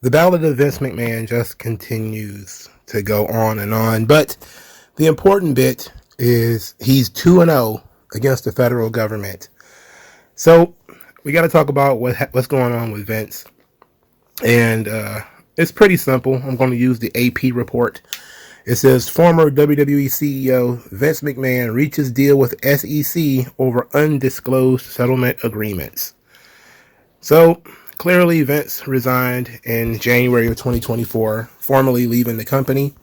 The ballad of Vince McMahon just continues to go on and on. But the important bit is he's 2-0 against the federal government. So we got to talk about what's going on with Vince. And it's pretty simple. I'm going to use the AP report. It says former WWE CEO Vince McMahon reaches deal with SEC over undisclosed settlement agreements. So clearly Vince resigned in January of 2024, formally leaving the company.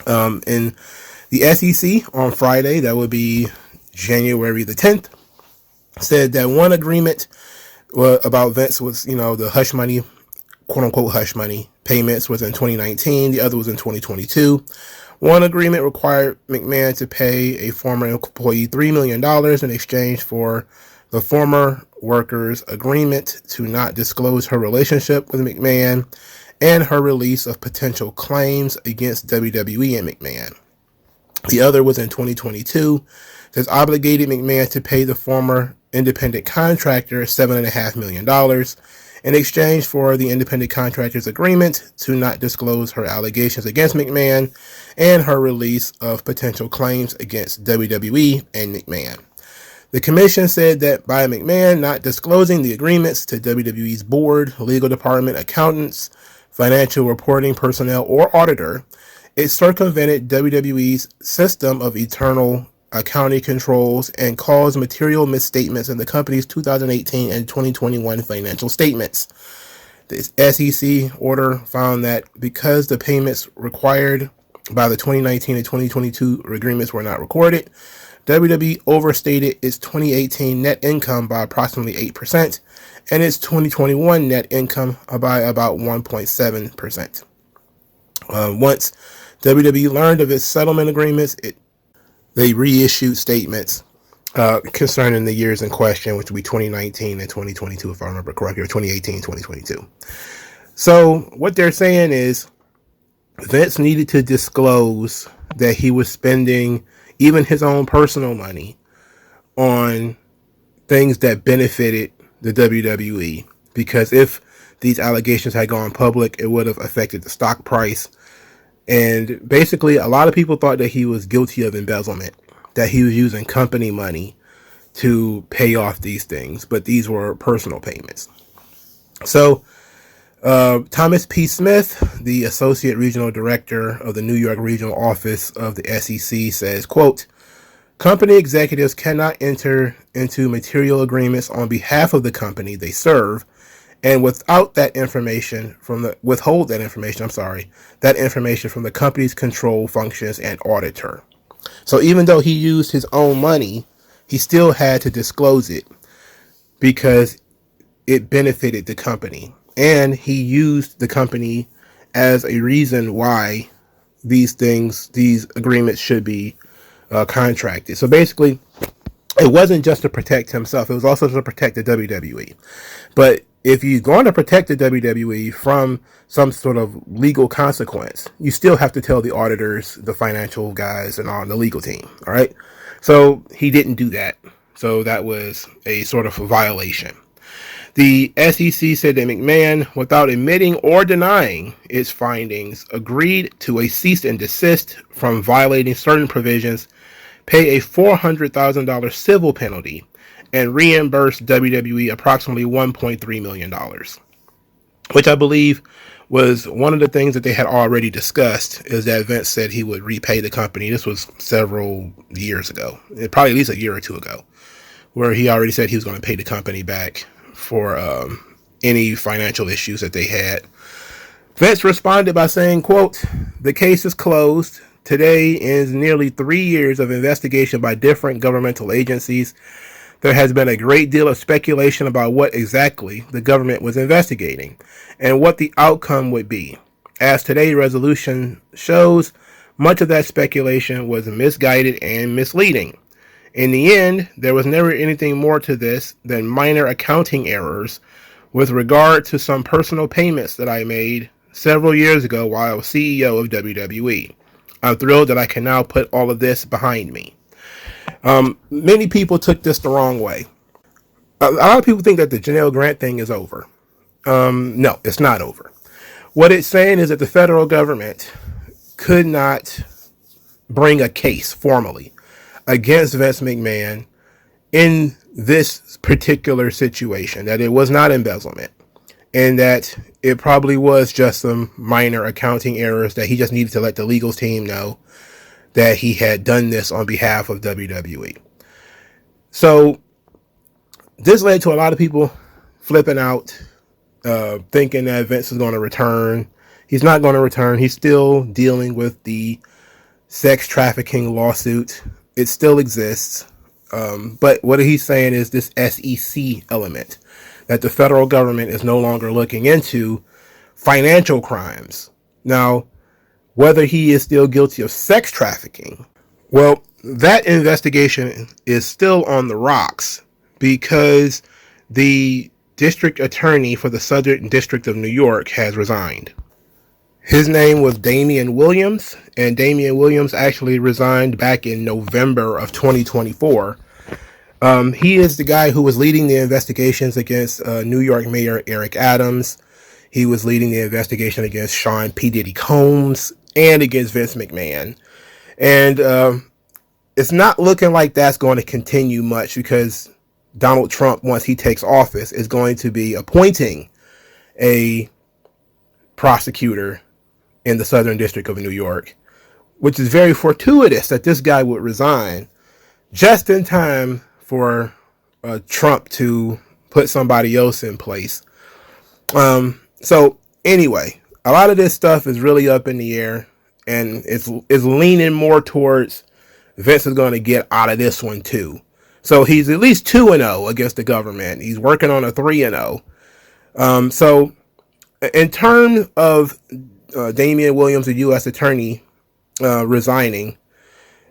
In the SEC on Friday, that would be January the 10th, said that one agreement about Vince was, the hush money, quote unquote hush money payments was in 2019. The other was in 2022. One agreement required McMahon to pay a former employee $3 million in exchange for the former worker's agreement to not disclose her relationship with McMahon and her release of potential claims against WWE and McMahon. The other was in 2022. That obligated McMahon to pay the former independent contractor $7.5 million in exchange for the independent contractor's agreement to not disclose her allegations against McMahon and her release of potential claims against WWE and McMahon. The commission said that by McMahon not disclosing the agreements to WWE's board, legal department, accountants, financial reporting personnel, or auditor, it circumvented WWE's system of internal accounting controls and caused material misstatements in the company's 2018 and 2021 financial statements. The SEC order found that because the payments required by the 2019 and 2022 agreements were not recorded, WWE overstated its 2018 net income by approximately 8% and its 2021 net income by about 1.7%. Once WWE learned of its settlement agreements, they reissued statements concerning the years in question, which would be 2019 and 2022, if I remember correctly, or 2018 and 2022. So what they're saying is Vince needed to disclose that he was spending even his own personal money on things that benefited the WWE, because if these allegations had gone public, it would have affected the stock price. And basically, a lot of people thought that he was guilty of embezzlement, that he was using company money to pay off these things, but these were personal payments. So Thomas P. Smith, the Associate Regional Director of the New York Regional Office of the SEC, says, quote, company executives cannot enter into material agreements on behalf of the company they serve and without that information withhold that information from the company's control functions and auditor. So even though he used his own money, he still had to disclose it because it benefited the company. And he used the company as a reason why these agreements should be contracted. So basically, it wasn't just to protect himself. It was also to protect the WWE. But if you're going to protect the WWE from some sort of legal consequence, you still have to tell the auditors, the financial guys, and on the legal team. All right. So he didn't do that. So that was a sort of a violation. The SEC said that McMahon, without admitting or denying its findings, agreed to a cease and desist from violating certain provisions, pay a $400,000 civil penalty, and reimburse WWE approximately $1.3 million, which I believe was one of the things that they had already discussed, is that Vince said he would repay the company. This was several years ago, probably at least a year or two ago, where he already said he was going to pay the company back for any financial issues that they had. Vince responded by saying, quote, the case is closed. Today ends nearly 3 years of investigation by different governmental agencies. There has been a great deal of speculation about what exactly the government was investigating and what the outcome would be. As today's resolution shows, much of that speculation was misguided and misleading. In the end, there was never anything more to this than minor accounting errors with regard to some personal payments that I made several years ago while I was CEO of WWE. I'm thrilled that I can now put all of this behind me. Many people took this the wrong way. A lot of people think that the Janelle Grant thing is over. No, it's not over. What it's saying is that the federal government could not bring a case formally against Vince McMahon in this particular situation, that it was not embezzlement, and that it probably was just some minor accounting errors that he just needed to let the legal team know that he had done this on behalf of WWE. So this led to a lot of people flipping out, thinking that Vince is going to return. He's not going to return. He's still dealing with the sex trafficking lawsuit. It still exists. But what he's saying is this SEC element, that the federal government is no longer looking into financial crimes. Now, whether he is still guilty of sex trafficking, well, that investigation is still on the rocks because the district attorney for the Southern District of New York has resigned. His name was Damian Williams, and Damian Williams actually resigned back in November of 2024. He is the guy who was leading the investigations against New York Mayor Eric Adams. He was leading the investigation against Sean P. Diddy Combs and against Vince McMahon. And it's not looking like that's going to continue much because Donald Trump, once he takes office, is going to be appointing a prosecutor in the Southern District of New York, which is very fortuitous that this guy would resign just in time for Trump to put somebody else in place. So anyway, a lot of this stuff is really up in the air, and it's leaning more towards Vince is going to get out of this one too. So he's at least 2-0 against the government. He's working on a 3-0. So in terms of Damian Williams, the U.S. attorney, resigning,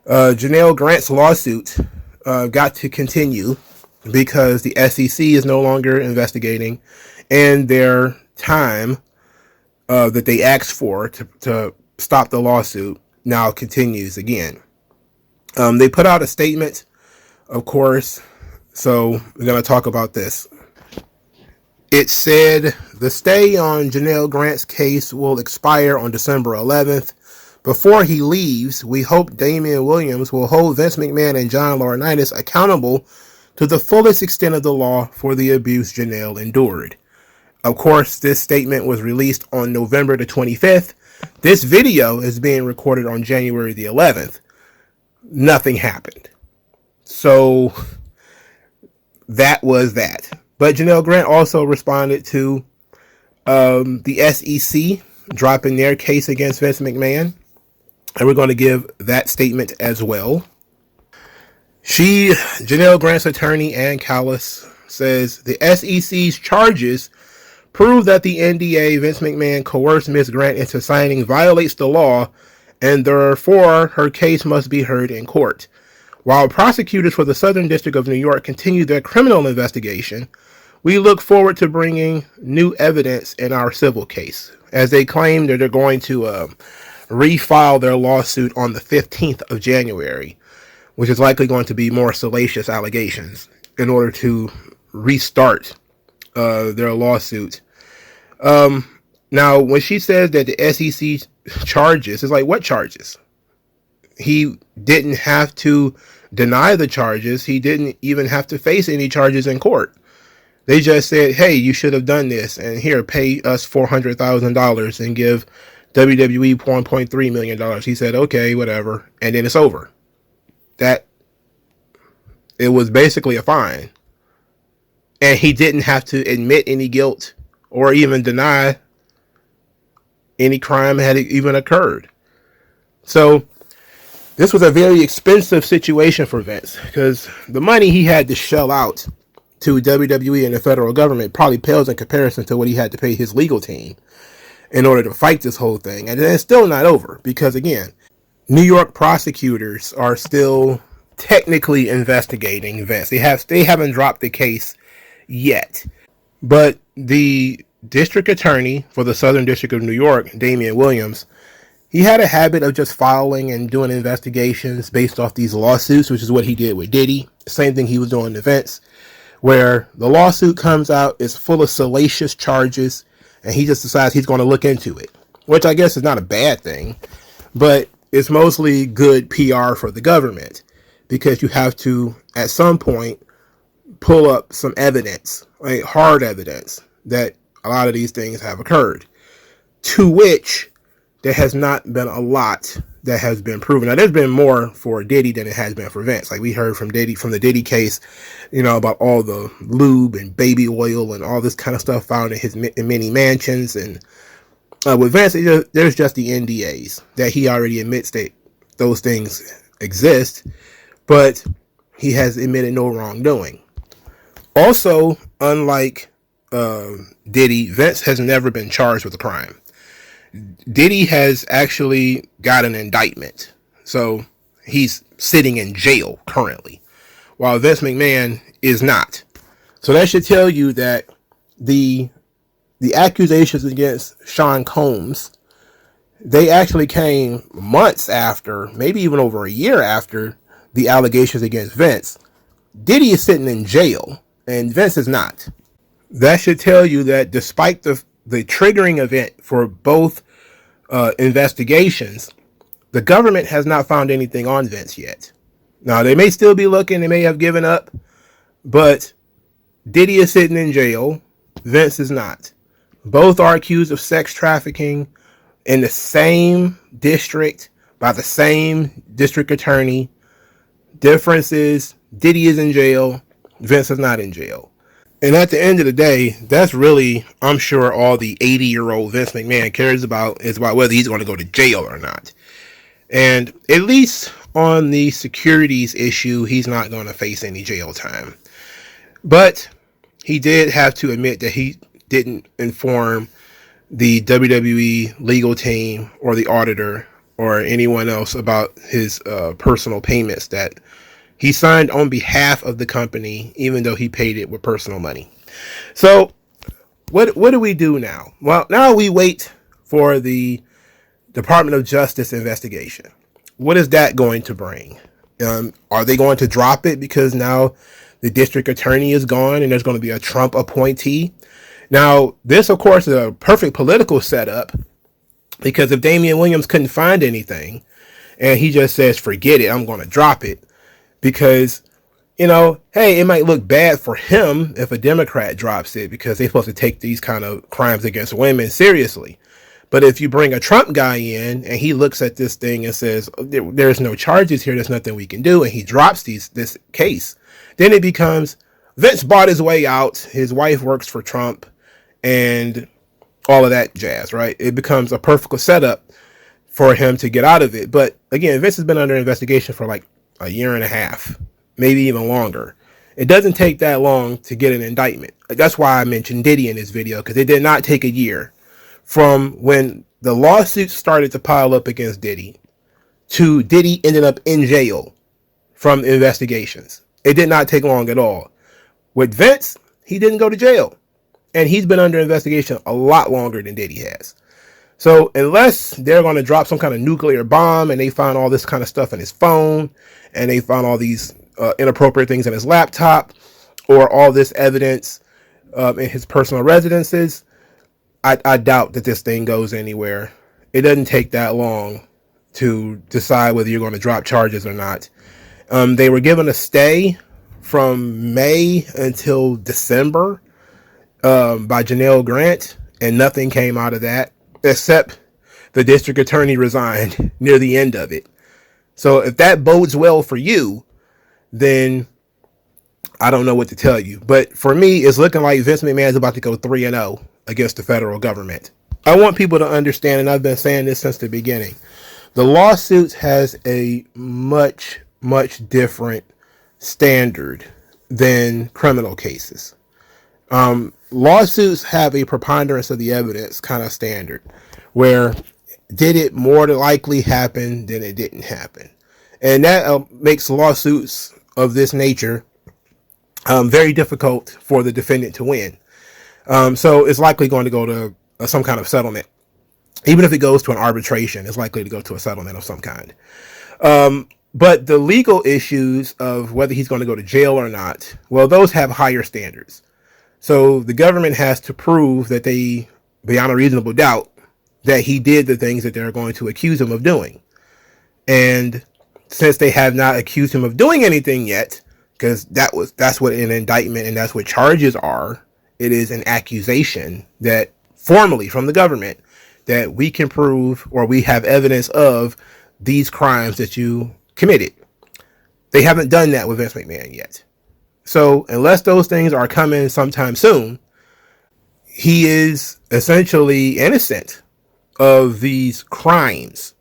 Janelle Grant's lawsuit got to continue because the SEC is no longer investigating, and their time that they asked for to stop the lawsuit now continues again. They put out a statement, of course, so we're going to talk about this. It said the stay on Janelle Grant's case will expire on December 11th. Before he leaves, we hope Damian Williams will hold Vince McMahon and John Laurinaitis accountable to the fullest extent of the law for the abuse Janelle endured. Of course, this statement was released on November the 25th. This video is being recorded on January the 11th. Nothing happened. So that was that. But Janelle Grant also responded to the SEC dropping their case against Vince McMahon. And we're going to give that statement as well. Janelle Grant's attorney, Ann Callis, says the SEC's charges prove that the NDA Vince McMahon coerced Ms. Grant into signing violates the law, and therefore her case must be heard in court. While prosecutors for the Southern District of New York continue their criminal investigation, we look forward to bringing new evidence in our civil case, as they claim that they're going to refile their lawsuit on the 15th of January, which is likely going to be more salacious allegations in order to restart their lawsuit. Now, when she says that the SEC charges, it's like, what charges? He didn't have to deny the charges. He didn't even have to face any charges in court. They just said, hey, you should have done this, and here, pay us $400,000 and give WWE $1.3 million. He said, okay, whatever, and then it's over. It was basically a fine. And he didn't have to admit any guilt or even deny any crime had even occurred. So this was a very expensive situation for Vince, because the money he had to shell out to WWE and the federal government probably pales in comparison to what he had to pay his legal team in order to fight this whole thing. And it's still not over, because again, New York prosecutors are still technically investigating Vince. They haven't dropped the case yet. But the district attorney for the Southern District of New York, Damian Williams, he had a habit of just filing and doing investigations based off these lawsuits, which is what he did with Diddy. Same thing he was doing to Vince, where the lawsuit comes out, it's full of salacious charges, and he just decides he's going to look into it, which I guess is not a bad thing, but it's mostly good PR for the government, because you have to, at some point, pull up some evidence, like hard evidence, that a lot of these things have occurred, to which there has not been a lot that has been proven. Now, there's been more for Diddy than it has been for Vince. Like we heard from Diddy, from the Diddy case, about all the lube and baby oil and all this kind of stuff found in his many mansions. And with Vince, there's just the NDAs that he already admits that those things exist, but he has admitted no wrongdoing. Also, unlike Diddy, Vince has never been charged with a crime. Diddy has actually got an indictment, so he's sitting in jail currently, while Vince McMahon is not. So that should tell you that the accusations against Sean Combs, they actually came months after, maybe even over a year after, the allegations against Vince. Diddy is sitting in jail, and Vince is not. That should tell you that despite the triggering event for both investigations, the government has not found anything on Vince yet. Now, they may still be looking, they may have given up, but Diddy is sitting in jail, Vince is not. Both are accused of sex trafficking in the same district by the same district attorney. Difference is Diddy is in jail, Vince is not in jail. And at the end of the day, that's really, I'm sure, all the 80-year-old Vince McMahon cares about is about whether he's going to go to jail or not. And at least on the securities issue, he's not going to face any jail time. But he did have to admit that he didn't inform the WWE legal team or the auditor or anyone else about his personal payments that he signed on behalf of the company, even though he paid it with personal money. So what do we do now? Well, now we wait for the Department of Justice investigation. What is that going to bring? Are they going to drop it because now the district attorney is gone and there's going to be a Trump appointee? Now, this, of course, is a perfect political setup, because if Damian Williams couldn't find anything and he just says, forget it, I'm going to drop it, because, hey, it might look bad for him if a Democrat drops it, because they're supposed to take these kind of crimes against women seriously. But if you bring a Trump guy in and he looks at this thing and says, there's no charges here, there's nothing we can do, and he drops this case, then it becomes Vince bought his way out, his wife works for Trump, and all of that jazz, right? It becomes a perfect setup for him to get out of it. But again, Vince has been under investigation for like a year and a half, maybe even longer. It doesn't take that long to get an indictment. That's why I mentioned Diddy in this video, because it did not take a year from when the lawsuits started to pile up against Diddy to Diddy ended up in jail from investigations. It did not take long at all. With Vince, he didn't go to jail, and he's been under investigation a lot longer than Diddy has. So unless they're going to drop some kind of nuclear bomb and they find all this kind of stuff in his phone, and they found all these inappropriate things in his laptop, or all this evidence in his personal residences, I doubt that this thing goes anywhere. It doesn't take that long to decide whether you're going to drop charges or not. They were given a stay from May until December by Janelle Grant, and nothing came out of that, except the district attorney resigned near the end of it. So if that bodes well for you, then I don't know what to tell you. But for me, it's looking like Vince McMahon is about to go 3-0 against the federal government. I want people to understand, and I've been saying this since the beginning, the lawsuits has a much, much different standard than criminal cases. Lawsuits have a preponderance of the evidence kind of standard, where did it more than likely happen than it didn't happen. And that makes lawsuits of this nature very difficult for the defendant to win. So it's likely going to go to some kind of settlement. Even if it goes to an arbitration, it's likely to go to a settlement of some kind. But the legal issues of whether he's going to go to jail or not, well, those have higher standards. So the government has to prove that they beyond a reasonable doubt that he did the things that they're going to accuse him of doing. And since they have not accused him of doing anything yet, because that's what an indictment and that's what charges are. It is an accusation that formally from the government that we can prove or we have evidence of these crimes that you committed. They haven't done that with Vince McMahon yet. So unless those things are coming sometime soon, he is essentially innocent of these crimes.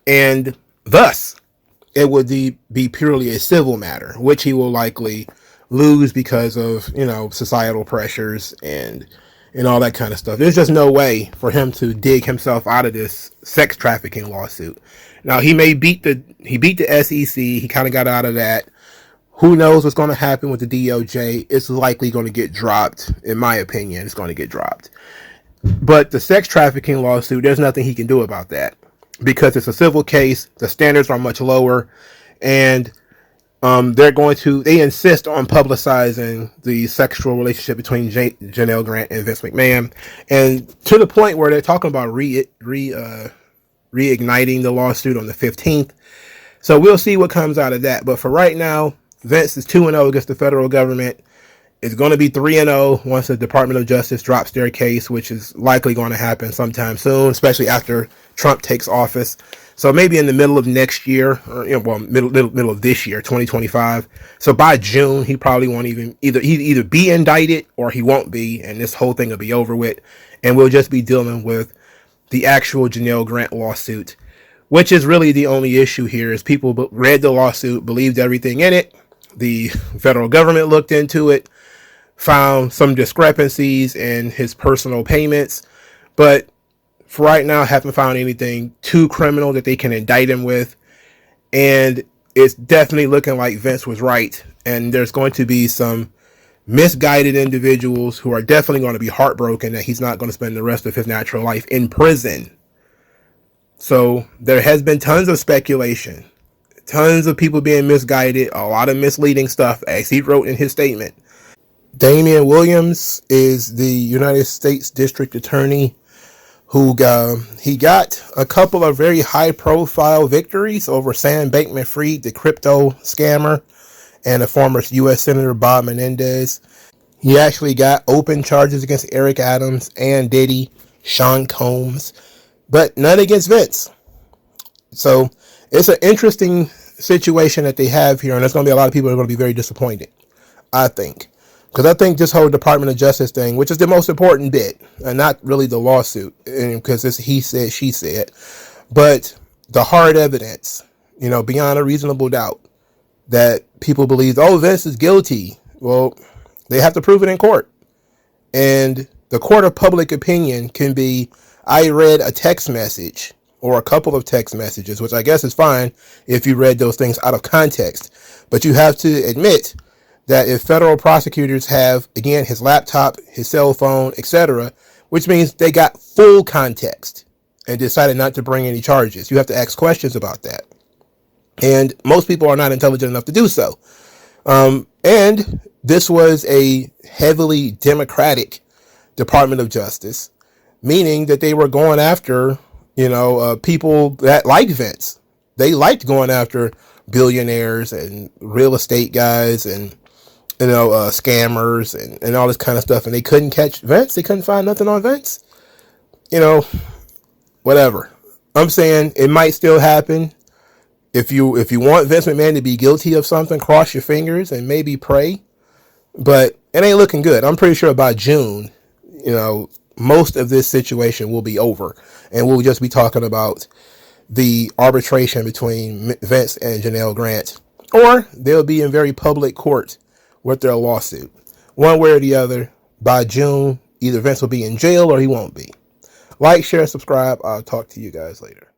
And thus, it would be purely a civil matter, which he will likely lose because of, societal pressures and all that kind of stuff. There's just no way for him to dig himself out of this sex trafficking lawsuit. Now, he beat the SEC. He kind of got out of that. Who knows what's going to happen with the DOJ? It's likely going to get dropped. In my opinion, it's going to get dropped. But the sex trafficking lawsuit, there's nothing he can do about that because it's a civil case. The standards are much lower, and they insist on publicizing the sexual relationship between Janelle Grant and Vince McMahon, and to the point where they're talking about reigniting the lawsuit on the 15th. So we'll see what comes out of that. But for right now, Vince is 2-0 against the federal government. It's going to be 3-0 once the Department of Justice drops their case, which is likely going to happen sometime soon, especially after Trump takes office. So maybe in the middle of next year, or middle of this year, 2025. So by June, he probably won't even either be indicted or he won't be, and this whole thing will be over with, and we'll just be dealing with the actual Janelle Grant lawsuit, which is really the only issue here. Is people read the lawsuit, believed everything in it. The federal government looked into it, found some discrepancies in his personal payments, but for right now, haven't found anything too criminal that they can indict him with. And it's definitely looking like Vince was right. And there's going to be some misguided individuals who are definitely going to be heartbroken that he's not going to spend the rest of his natural life in prison. So there has been tons of speculation, tons of people being misguided, a lot of misleading stuff, as he wrote in his statement. Damian Williams is the United States District Attorney who he got a couple of very high-profile victories over Sam Bankman-Fried, the crypto scammer, and the former U.S. Senator Bob Menendez. He actually got open charges against Eric Adams and Diddy, Sean Combs, but none against Vince. So it's an interesting situation that they have here, and there's going to be a lot of people who are going to be very disappointed, I think. Because I think this whole Department of Justice thing, which is the most important bit, and not really the lawsuit, because it's he said, she said, but the hard evidence, beyond a reasonable doubt, that people believe, oh, Vince is guilty. Well, they have to prove it in court. And the court of public opinion can be, I read a text message or a couple of text messages, which I guess is fine if you read those things out of context. But you have to admit that if federal prosecutors have, again, his laptop, his cell phone, etc., which means they got full context and decided not to bring any charges, you have to ask questions about that. And most people are not intelligent enough to do so. And this was a heavily Democratic Department of Justice, meaning that they were going after, people that like Vince. They liked going after billionaires and real estate guys and scammers and all this kind of stuff, and they couldn't catch Vince. They couldn't find nothing on Vince. Whatever. I'm saying it might still happen. If you want Vince McMahon to be guilty of something, cross your fingers and maybe pray. But it ain't looking good. I'm pretty sure by June, most of this situation will be over, and we'll just be talking about the arbitration between Vince and Janelle Grant, or they'll be in very public court with their lawsuit. One way or the other, by June, either Vince will be in jail or he won't be. Like, share, subscribe. I'll talk to you guys later.